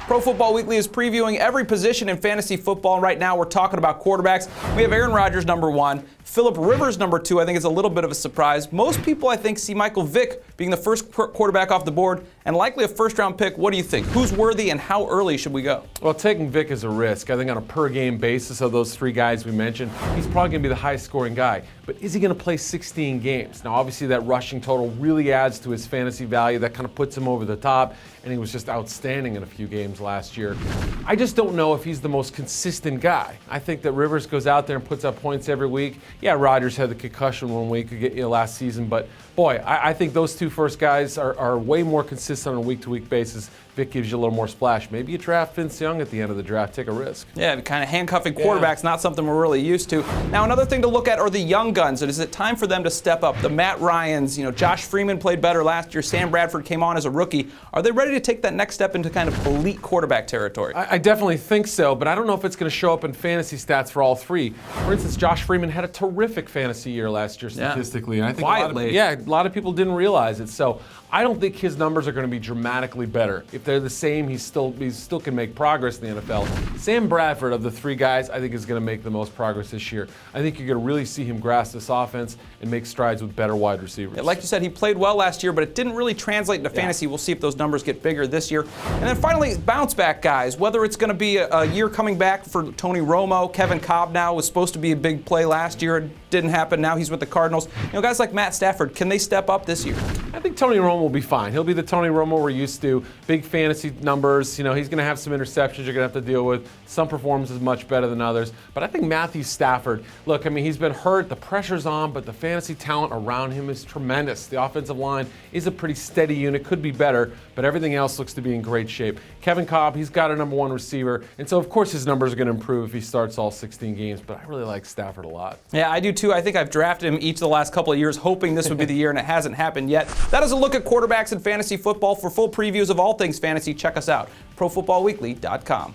Pro Football Weekly is previewing every position in fantasy football, and right now we're talking about quarterbacks. We have Aaron Rodgers, number 1. Phillip Rivers, number 2. I think it's a little bit of a surprise. Most people, I think, see Michael Vick being the first quarterback off the board and likely a first-round pick. What do you think? Who's worthy and how early should we go? Well, taking Vick is a risk. I think on a per-game basis of those 3 guys we mentioned, he's probably going to be the highest-scoring guy. But is he going to play 16 games? Now, obviously, that rushing total really adds to his fantasy value. That kind of puts him over the top, and he was just outstanding in a few games last year. I just don't know if he's the most consistent guy. I think that Rivers goes out there and puts up points every week. Yeah, Rodgers had the concussion one week last season, but boy, I think those 2 first guys are way more consistent on a week-to-week basis. Vick gives you a little more splash. Maybe you draft Vince Young at the end of the draft. Take a risk. Yeah, kind of handcuffing quarterbacks, not something we're really used to. Now, another thing to look at are the young guns. Is it time for them to step up? The Matt Ryans, Josh Freeman played better last year. Sam Bradford came on as a rookie. Are they ready to take that next step into kind of elite quarterback territory? I definitely think so, but I don't know if it's going to show up in fantasy stats for all 3. For instance, Josh Freeman had a terrific fantasy year last year statistically. And I think a lot of people didn't realize it. So I don't think his numbers are going to be dramatically better. If they're the same, he still can make progress in the NFL. Sam Bradford, of the 3 guys, I think is going to make the most progress this year. I think you're going to really see him grasp this offense and make strides with better wide receivers. Yeah, like you said, he played well last year, but it didn't really translate into fantasy. We'll see if those numbers get bigger this year. And then finally, bounce back guys. Whether it's going to be a year coming back for Tony Romo, Kevin Cobb now was supposed to be a big play last year. It didn't happen. Now he's with the Cardinals. Guys like Matt Stafford, can they step up this year? I think Tony Romo will be fine. He'll be the Tony Romo we're used to. Big fantasy numbers. He's going to have some interceptions you're going to have to deal with. Some performances much better than others. But I think Matthew Stafford, look, he's been hurt. The pressure's on, but the fantasy talent around him is tremendous. The offensive line is a pretty steady unit. Could be better, but everything else looks to be in great shape. Kevin Cobb, he's got a number 1 receiver. And so, of course, his numbers are going to improve if he starts all 16 games. But I really like Stafford a lot. Yeah, I do too. I think I've drafted him each of the last couple of years, hoping this would be the year, and it hasn't happened yet. That is a look at quarterbacks in fantasy football. For full previews of all things fantasy, check us out, profootballweekly.com.